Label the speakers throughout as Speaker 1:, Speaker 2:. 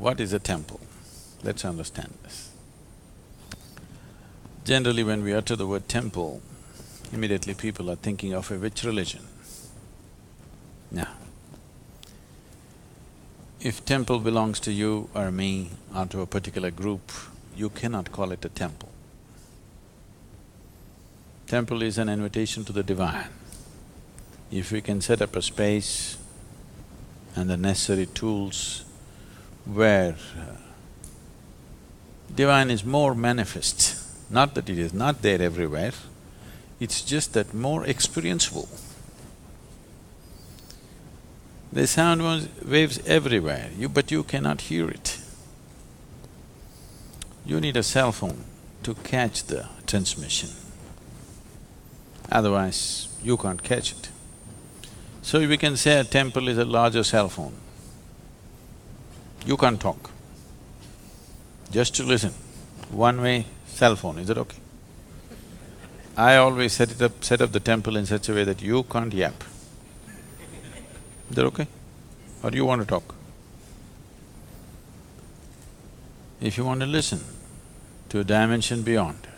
Speaker 1: What is a temple? Let's understand this. Generally, when we utter the word temple, immediately people are thinking of a which religion? Now, if temple belongs to you or me or to a particular group, you cannot call it a temple. Temple is an invitation to the divine. If we can set up a space and the necessary tools where divine is more manifest, not that it is not there everywhere, it's just that more experienceable. There's sound waves everywhere, but you cannot hear it. You need a cell phone to catch the transmission, otherwise you can't catch it. So we can say a temple is a larger cell phone. You can't talk, just to listen. One-way cell phone, is it okay? I always set up the temple in such a way that you can't yap. Is that okay? Or you want to talk? If you want to listen to a dimension beyond,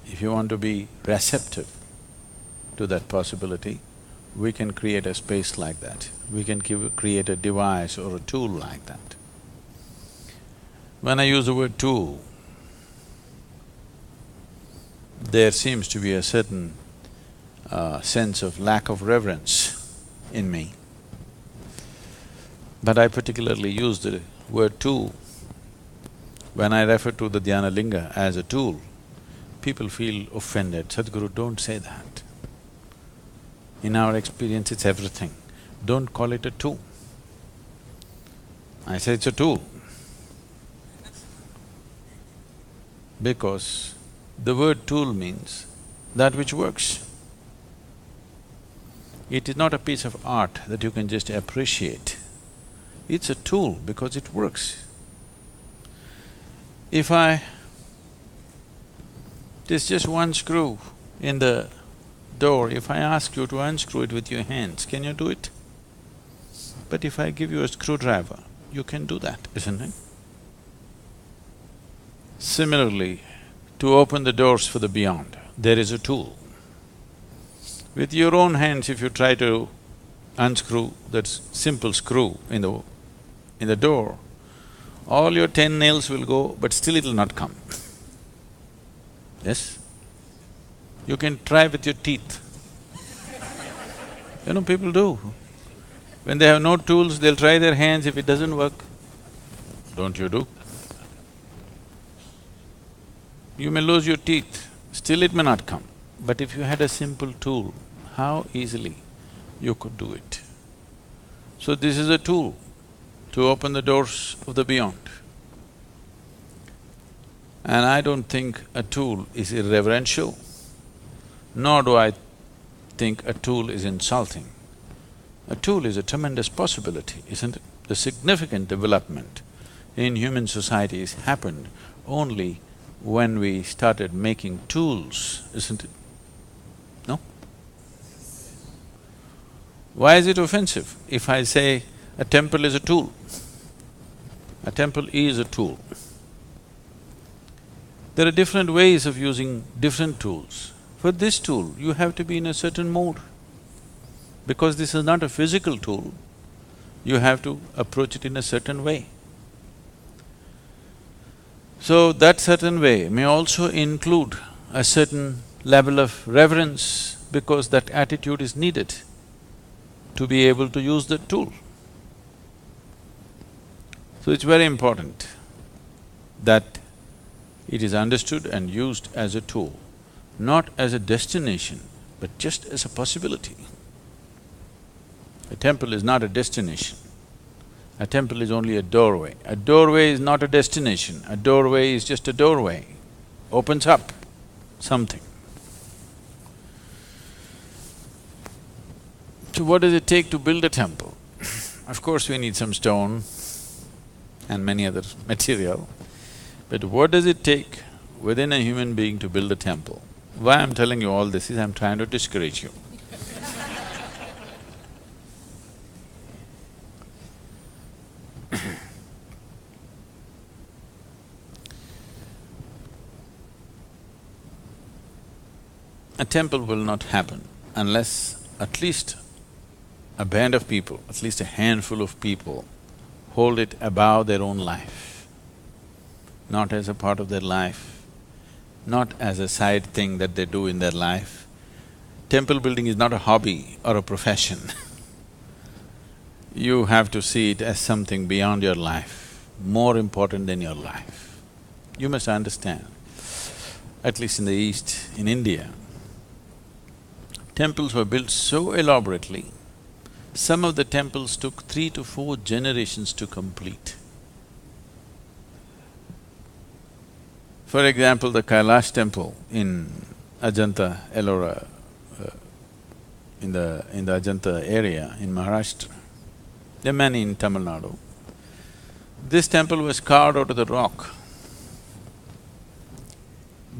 Speaker 1: if you want to be receptive to that possibility, we can create a space like that. We can create a device or a tool like that. When I use the word tool, there seems to be a certain sense of lack of reverence in me. But I particularly use the word tool. When I refer to the dhyana linga as a tool, people feel offended. Sadhguru, don't say that. In our experience, it's everything. Don't call it a tool. I say it's a tool. Because the word tool means that which works. It is not a piece of art that you can just appreciate. It's a tool because it works. There's just one screw in the door, if I ask you to unscrew it with your hands, can you do it? But if I give you a screwdriver, you can do that, isn't it? Similarly, to open the doors for the beyond, there is a tool. With your own hands, if you try to unscrew that simple screw in the door, all your 10 nails will go, but still it'll not come. Yes? You can try with your teeth. You know, people do. When they have no tools, they'll try their hands, if it doesn't work, don't you do? You may lose your teeth, still it may not come. But if you had a simple tool, how easily you could do it. So this is a tool to open the doors of the beyond. And I don't think a tool is irreverential, nor do I think a tool is insulting. A tool is a tremendous possibility, isn't it? The significant development in human societies happened only when we started making tools, isn't it? No? Why is it offensive if I say a temple is a tool? A temple is a tool. There are different ways of using different tools. For this tool, you have to be in a certain mode. Because this is not a physical tool, you have to approach it in a certain way. So that certain way may also include a certain level of reverence, because that attitude is needed to be able to use the tool. So it's very important that it is understood and used as a tool, not as a destination, but just as a possibility. A temple is not a destination. A temple is only a doorway. A doorway is not a destination. A doorway is just a doorway, opens up something. So what does it take to build a temple? Of course, we need some stone and many other material, but what does it take within a human being to build a temple? Why I'm telling you all this is I'm trying to discourage you. a temple will not happen unless at least a band of people, at least a handful of people hold it above their own life, not as a part of their life, not as a side thing that they do in their life. Temple building is not a hobby or a profession. You have to see it as something beyond your life, more important than your life. You must understand, at least in the East, in India, temples were built so elaborately, some of the temples took 3 to 4 generations to complete. For example, the Kailash temple in Ajanta, Ellora, in the Ajanta area in Maharashtra. There are many in Tamil Nadu. This temple was carved out of the rock.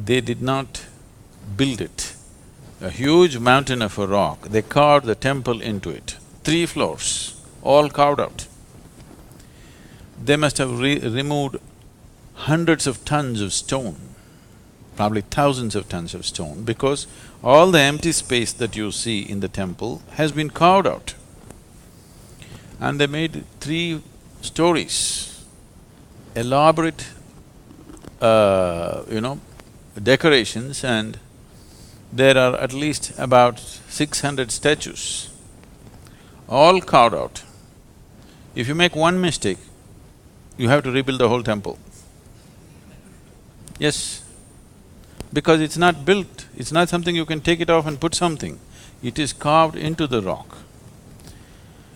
Speaker 1: They did not build it. A huge mountain of a rock, they carved the temple into it. 3 floors, all carved out. They must have removed hundreds of tons of stone, probably thousands of tons of stone, because all the empty space that you see in the temple has been carved out. And they made 3 stories, elaborate, decorations, and there are at least about 600 statues, all carved out. If you make one mistake, you have to rebuild the whole temple. Yes, because it's not built, it's not something you can take it off and put something. It is carved into the rock.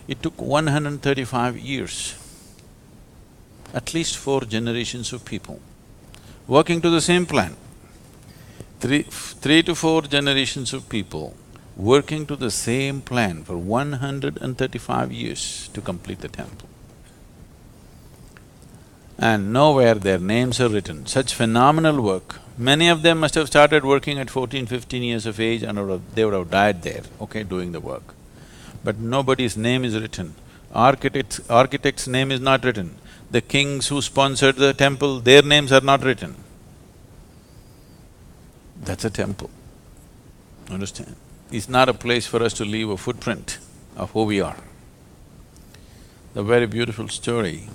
Speaker 1: It took 135 years, at least 4 generations of people working to the same plan. Three to 4 generations of people working to the same plan for 135 years to complete the temple. And nowhere their names are written. Such phenomenal work. Many of them must have started working at 14, 15 years of age and they would have died there, okay, doing the work. But nobody's name is written. Architect's name is not written. The kings who sponsored the temple, their names are not written. That's a temple, understand? It's not a place for us to leave a footprint of who we are. A very beautiful story.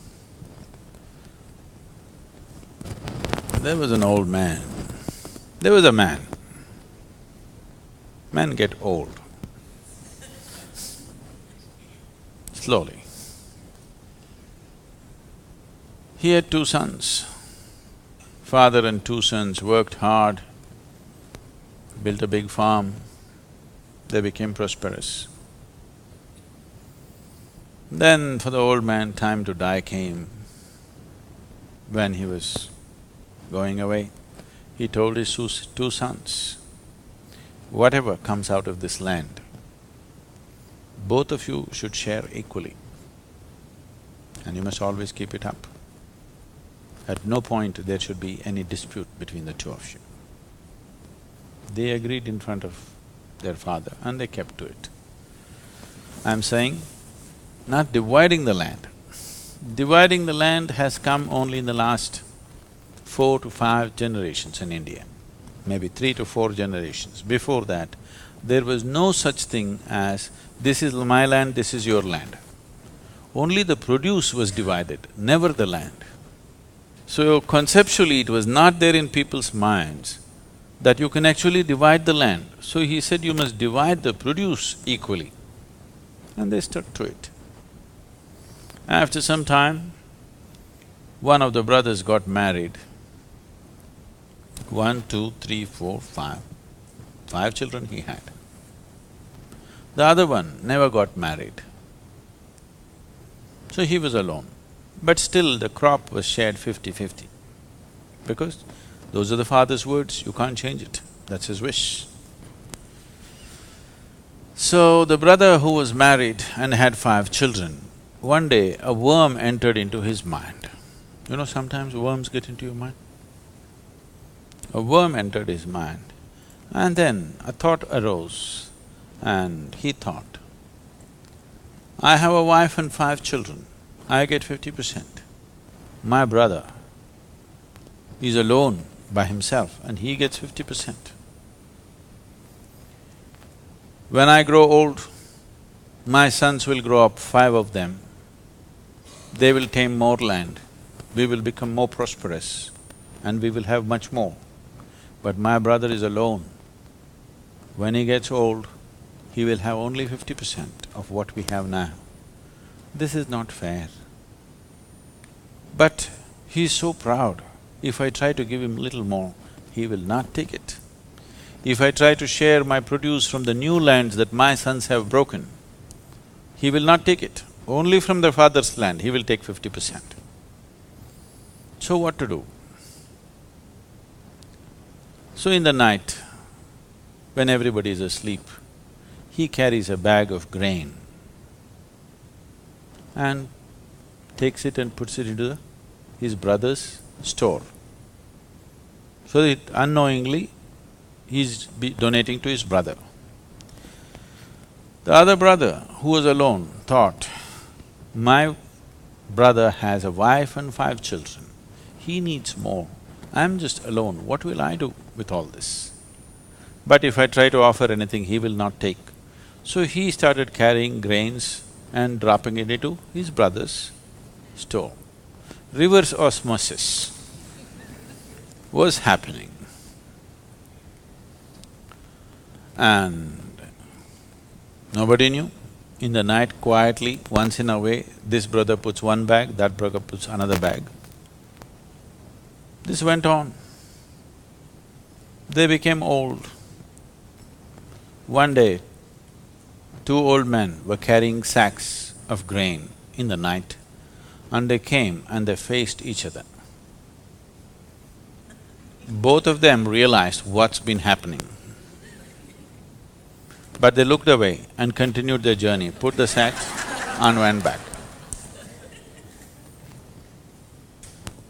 Speaker 1: There was an old man. There was a man. Men get old. Slowly. He had 2 sons. Father and 2 sons worked hard, built a big farm, they became prosperous. Then for the old man, time to die came. When he was going away, he told his 2 sons, whatever comes out of this land, both of you should share equally, and you must always keep it up. At no point there should be any dispute between the 2 of you. They agreed in front of their father and they kept to it. I'm saying, not dividing the land. Dividing the land has come only in the last 4 to 5 generations in India, maybe 3 to 4 generations. Before that, there was no such thing as, this is my land, this is your land. Only the produce was divided, never the land. So conceptually, it was not there in people's minds that you can actually divide the land. So he said, you must divide the produce equally. And they stuck to it. After some time, one of the brothers got married. 1, 2, 3, 4, 5. 5 children he had. The other one never got married. So he was alone. But still the crop was shared 50-50. Because those are the father's words, you can't change it, that's his wish. So the brother who was married and had 5 children, one day a worm entered into his mind. You know, sometimes worms get into your mind. A worm entered his mind, and then a thought arose, and he thought, I have a wife and 5 children, I get 50%. My brother is alone by himself and he gets 50%. When I grow old, my sons will grow up, 5 of them. They will tame more land, we will become more prosperous and we will have much more. But my brother is alone. When he gets old, he will have only 50% of what we have now. This is not fair. But he is so proud. If I try to give him little more, he will not take it. If I try to share my produce from the new lands that my sons have broken, he will not take it. Only from the father's land, he will take 50%. So what to do? So in the night, when everybody is asleep, he carries a bag of grain and takes it and puts it into his brother's store. So that unknowingly, he's donating to his brother. The other brother, who was alone, thought, my brother has a wife and 5 children, he needs more. I'm just alone, what will I do with all this? But if I try to offer anything, he will not take. So he started carrying grains and dropping it into his brother's store. Reverse osmosis was happening. And nobody knew. In the night, quietly, once in a way, this brother puts one bag, that brother puts another bag. This went on. They became old. One day, 2 old men were carrying sacks of grain in the night, and they came and they faced each other. Both of them realized what's been happening. But they looked away and continued their journey, put the sacks and went back.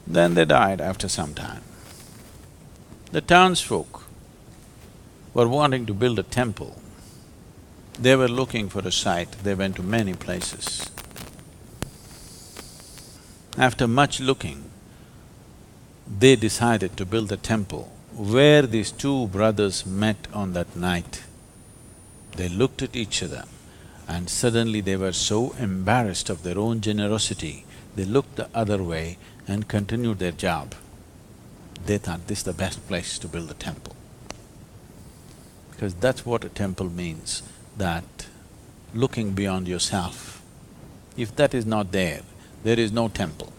Speaker 1: Then they died after some time. The townsfolk were wanting to build a temple. They were looking for a site, they went to many places. After much looking, they decided to build a temple where these 2 brothers met on that night. They looked at each other and suddenly they were so embarrassed of their own generosity, they looked the other way and continued their job. They thought this is the best place to build a temple. Because that's what a temple means, that looking beyond yourself. If that is not there, there is no temple.